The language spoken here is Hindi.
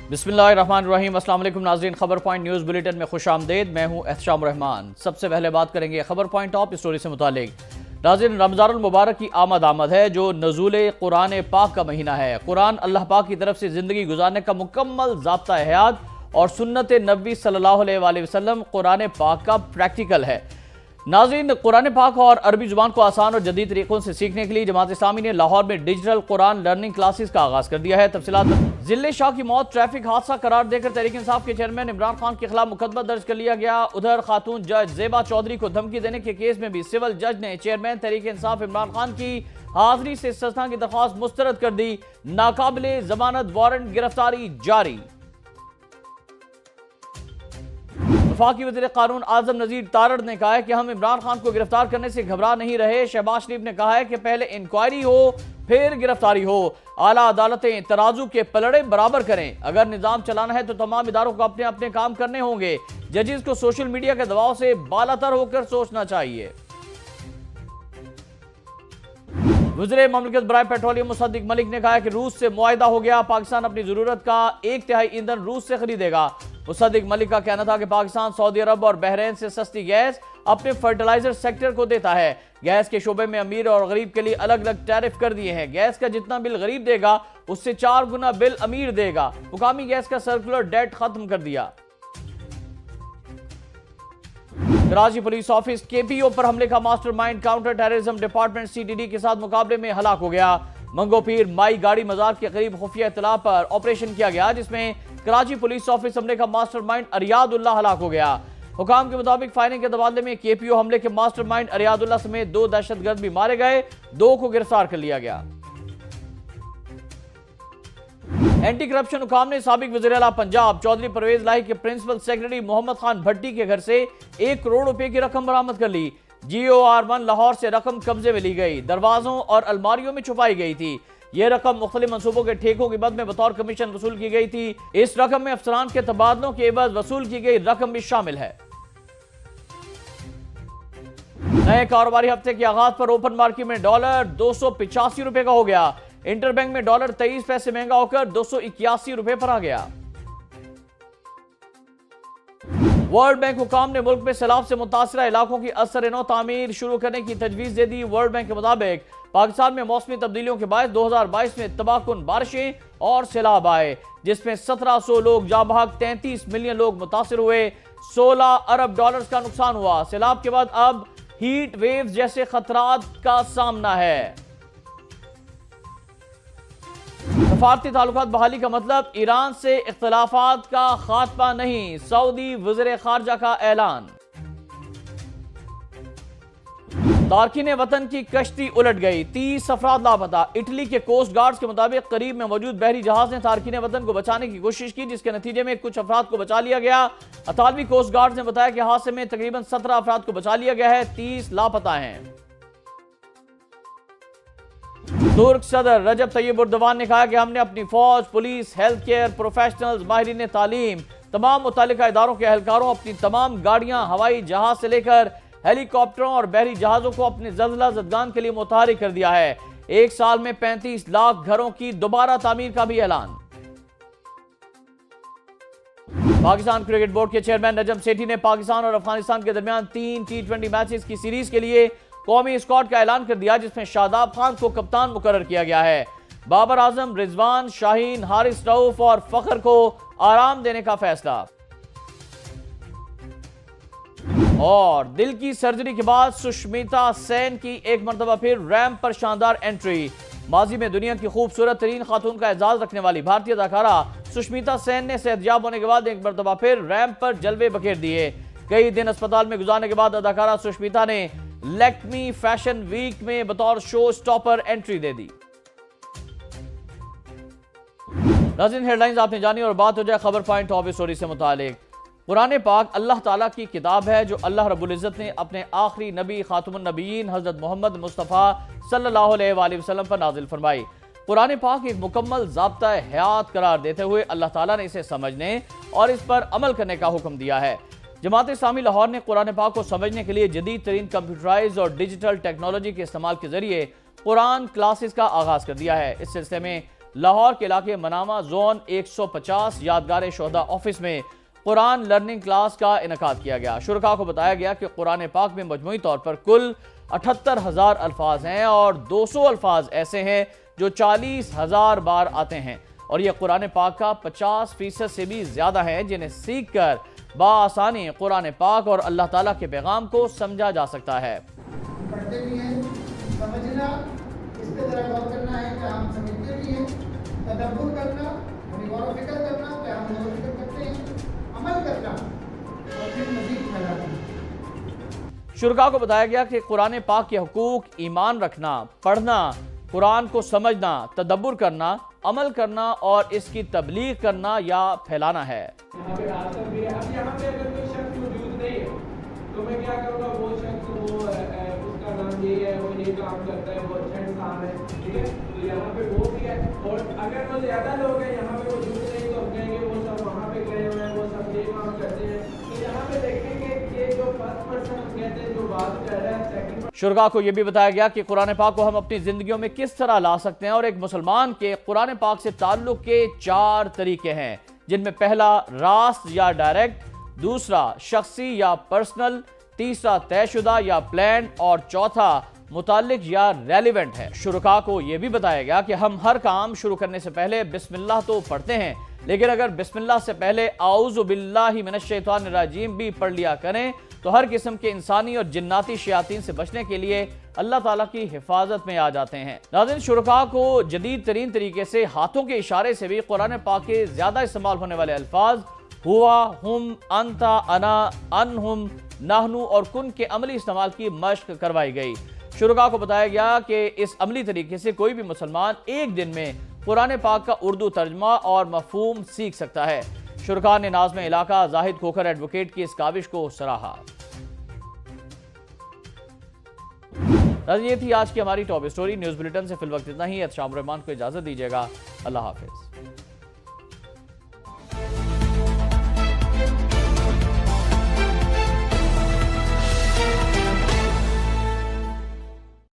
बिस्मिल्लाहिर्रहमानिर्रहीम। अस्सलाम वालेकुम नाज़रीन, खबर पॉइंट न्यूज़ बुलेटिन में खुश आमदेद। मैं हूँ एहतशाम रहमान। सबसे पहले बात करेंगे खबर पॉइंट टॉप स्टोरी से मुतालिक। नाज़रीन, रमज़ानुल मुबारक की आमद है जो नज़ूल कुरान पाक का महीना है। कुरान अल्लाह पाक की तरफ से ज़िंदगी गुजारने का मुकम्मल ज़ाब्ता हयात और सुन्नत नबी सल्लल्लाहु अलैहि वसल्लम कुरान पाक का प्रैक्टिकल है। नाज़रीन, कुरान पाक और अरबी जुबान को आसान और जदीद तरीकों से सीखने के लिए जमात इस्लामी ने लाहौर में डिजिटल कुरान लर्निंग क्लासेस का आगाज कर दिया है। तफसीलात, जिले शाह की मौत ट्रैफिक हादसा करार देकर तहरीक इंसाफ के चेयरमैन इमरान खान के खिलाफ मुकदमा दर्ज कर लिया गया। उधर खातून जज ज़ेबा चौधरी को धमकी देने के केस में भी सिविल जज ने चेयरमैन तहरीक इंसाफ इमरान खान की हाजिरी से इस्तिस्ना की दरख्वास्त मुस्तरद कर दी। नाकाबिले जमानत वारंट गिरफ्तारी जारी। वफाकी वज़ीर कानून आज़म नज़ीर तारड़ ने कहा है कि हम इमरान खान को गिरफ्तार करने से घबरा नहीं रहे। शहबाज शरीफ ने कहा है कि पहले इंक्वायरी हो फिर गिरफ्तारी हो। आला अदालतें तराजू के पलड़े बराबर करें। अगर निज़ाम चलाना है तो तमाम इदारों को अपने अपने काम करने होंगे। जजेस को सोशल मीडिया के दबाव से बालातर होकर सोचना चाहिए। वज़ीर ममलिकत बराए पेट्रोलियम मुसद्दिक मलिक ने कहा है कि रूस से मुआहिदा हो गया। पाकिस्तान अपनी जरूरत का 1/3 ईंधन रूस से खरीदेगा। मुसद्दिक मलिक का कहना था कि पाकिस्तान सऊदी अरब और बहरीन से सस्ती गैस अपने फर्टिलाइजर सेक्टर को देता है। गैस के शोबे में अमीर और गरीब के लिए अलग अलग टैरिफ कर दिए हैं। गैस का जितना बिल गरीब देगा उससे 4 गुना बिल अमीर देगा। मुकामी गैस का सर्कुलर डेट खत्म कर दिया। कराची पुलिस ऑफिस केपीओ पर हमले का mastermind counter terrorism department CTD के साथ मुकाबले में हलाक हो गया। मंगोपीर माई गाड़ी मजार के करीब खुफिया इत्तला पर ऑपरेशन किया गया जिसमें कराची पुलिस ऑफिस हमले का मास्टरमाइंड अरियादुल्लाह हलाक हो गया। हुकाम के मुताबिक फायरिंग के तबादले में केपीओ हमले के मास्टरमाइंड अरियादुल्लाह समेत 2 दहशतगर्द भी मारे गए। 2 को गिरफ्तार कर लिया गया। एंटी करप्शन हुकाम ने साबिक वज़ीर आला पंजाब चौधरी परवेज लाही के प्रिंसिपल सेक्रेटरी मोहम्मद खान भट्टी के घर से 1 करोड़ रुपए की रकम बरामद कर ली। GOR1 लाहौर से रकम कब्जे में ली गई। दरवाजों और अलमारियों में छुपाई गई थी। यह रकम मुख्तलिफ मनसूबों के ठेकों की बद में बतौर कमीशन वसूल की गई थी। इस रकम में अफसरान के तबादलों के एवज वसूल की गई रकम भी शामिल है। नए कारोबारी हफ्ते के आगाज पर ओपन मार्केट में डॉलर 285 रुपए का हो गया। इंटरबैंक में डॉलर 23 पैसे महंगा होकर 281 रुपए पर आ गया। वर्ल्ड बैंक हुकाम ने मुल्क में सैलाब से मुतासरा इलाकों की असर-ए-नौ तामीर शुरू करने की तजवीज दे दी। वर्ल्ड बैंक के मुताबिक पाकिस्तान में मौसमी तब्दीलियों के बाद 2022 में तबाहकुन बारिशें और सैलाब आए जिसमें 1700 लोग जाँ बहक, 33 मिलियन लोग मुतासर हुए, 16 अरब डॉलर्स का नुकसान हुआ। सैलाब के बाद अब हीट वेव्स जैसे खतरात का सामना है। सफारती ताल्लुकात बहाली का मतलब ईरान से इख्तिलाफात का खात्मा नहीं। सऊदी वज़ीर खारजा का ऐलान। तारकीन वतन की कश्ती उलट गई, 30 अफराद लापता। इटली के कोस्ट गार्ड्स के मुताबिक करीब में मौजूद बहरी जहाज ने तारकीन वतन को बचाने की कोशिश की जिसके नतीजे में कुछ अफराद को बचा लिया गया। अतालवी कोस्ट गार्ड्स ने बताया कि हादसे में तकरीबन 17 अफराद को बचा लिया गया है, 30 लापता हैं। तुर्क सदर रजब तैयब एर्दोगान ने कहा कि हमने अपनी फौज, पुलिस, हेल्थ केयर प्रोफेशनल्स, माहिरीन तालीम, तमाम मुतालिका इदारों के एहलकारों, अपनी तमाम गाड़ियां, हवाई जहाज से लेकर हेलीकॉप्टरों और बहरी जहाजों को अपने ज़लज़ला ज़दगान के लिए मुतहरिक कर दिया है। 1 साल में 35 लाख घरों की दोबारा तामीर का भी ऐलान। पाकिस्तान क्रिकेट बोर्ड के चेयरमैन नजम सेठी ने पाकिस्तान और अफगानिस्तान के दरमियान 3 T20 मैचेस की सीरीज के लिए कौमी स्क्वाड का ऐलान कर दिया जिसमें शादाब खान को कप्तान मुकर्रर किया गया है। बाबर आजम, रिजवान, शाहीन, हारिस रऊफ और फखर को आराम देने का फैसला। और दिल की सर्जरी के बाद सुष्मिता सेन की एक मरतबा फिर रैंप पर शानदार एंट्री। माजी में दुनिया की खूबसूरत तरीन खातून का एजाज रखने वाली भारतीय अदाकारा सुष्मिता सेन ने सेहतयाब होने के बाद एक मरतबा फिर रैंप पर जलवे बखेर दिए। कई दिन अस्पताल में गुजारने के बाद अदाकारा सुष्मिता ने लैक्मी फैशन वीक में बतौर शो स्टॉपर एंट्री दे दी। नाज़रीन, हेडलाइंस आपने जानी और बात हो जाए खबर पॉइंट टॉप स्टोरी से मुतालिक। कुरान पाक अल्लाह ताला की किताब है जो अल्लाह रब्बुल इज़्ज़त ने अपने आखिरी नबी खातमुन नबीयीन हज़रत मोहम्मद मुस्तफ़ा सल्लल्लाहु अलैहि वसल्लम पर नाजिल फरमाई। कुरान पाक एक मुकम्मल ज़ाब्ता हयात करार देते हुए अल्लाह ताला ने इसे समझने और इस पर अमल करने का हुक्म दिया है। जमात इस्लामी लाहौर ने कुरान पाक को समझने के लिए जदीद तरीन कंप्यूटराइज और डिजिटल टेक्नोलॉजी के इस्तेमाल के जरिए कुरान क्लासेस का आगाज कर दिया है। इस सिलसिले में लाहौर के इलाके मनामा जोन 150 यादगार शोहदा ऑफिस में कुरान लर्निंग क्लास का इनकाद किया गया। शुरका को बताया गया कि कुरान पाक में मजमूई तौर पर कुल 78,000 अल्फाज हैं और 200 अल्फाज ऐसे हैं जो 40,000 बार आते हैं और यह कुरान पाक का 50% से भी ज्यादा है, जिन्हें सीख कर बाआसानी कुरान पाक और अल्लाह ताला के पैगाम को समझा जा सकता है। पढ़ते भी हैं, समझना, इस पे जरा गौर करना है कि हम समझते भी हैं, तदब्बुर करना, गौर व फिक्र करना, कि हम गौर व फिक्र करते हैं, अमल करना और फिर मज़ीद फैलाना। शुरका को बताया गया कि कुरान पाक के हुकूक ईमान रखना, पढ़ना, कुरान को समझना, तदब्बुर करना, अमल करना और इसकी तबलीग करना या फैलाना है। यहाँ पे आसर भी है। अब यहाँ पे अगर कोई शख्स मौजूद नहीं है तो मैं क्या करूँगा, वो शख्स उसका नाम ये है, वो ये काम करता है, वो अच्छा इंसान है, ठीक है, तो यहाँ पे वो भी है। और अगर वो ज्यादा लोग हैं यहाँ पे मौजूद नहीं तो हम कहेंगे वो सब वहाँ पे गए हुए हैं, वो सब ये काम करते हैं। तो यहाँ पे देखेंगे ये जो फर्स्ट पर्सन कहते हैं, जो बात कर रहा है, सेकंड शुरका को यह भी बताया गया कि कुरान पाक को हम अपनी जिंदगियों में किस तरह ला सकते हैं और एक मुसलमान के कुरान पाक से ताल्लुक के 4 तरीके हैं, जिनमें पहला रास्त या डायरेक्ट, दूसरा शख्सी या पर्सनल, तीसरा तयशुदा या प्लान और चौथा मुताल्लिक या रेलिवेंट है। शुरका को यह भी बताया गया कि हम हर काम शुरू करने से पहले बिस्मिल्लाह तो पढ़ते हैं, लेकिन अगर बिस्मिल्लाह से पहले आऊज़ु बिल्लाहि मिनश्शैतानिर रजीम भी पढ़ लिया करें तो हर किस्म के इंसानी और जिन्नाती शयातीन से बचने के लिए अल्लाह ताला की हिफाजत में आ जाते हैं। नाज़रीन, शुरका को जदीद तरीन तरीके से हाथों के इशारे से भी कुरान पाक के ज्यादा इस्तेमाल होने वाले अल्फाज हुआ, हुम, अंता, अना, अनहुम, नाहनु और कुन के अमली इस्तेमाल की मश्क करवाई गई। शुरका को बताया गया कि इस अमली तरीके से कोई भी मुसलमान एक दिन में कुरान पाक का उर्दू तर्जमा और मफहूम सीख सकता है। शुरका ने नाज़िम इलाका जाहिद खोखर एडवोकेट की इस काविश को सराहा। ये थी आज की हमारी टॉप स्टोरी। न्यूज़ बुलेटिन से फिल वक्त इतना ही। एहतशाम रहमान को इजाज़त दीजिएगा। अल्लाह हाफिज़।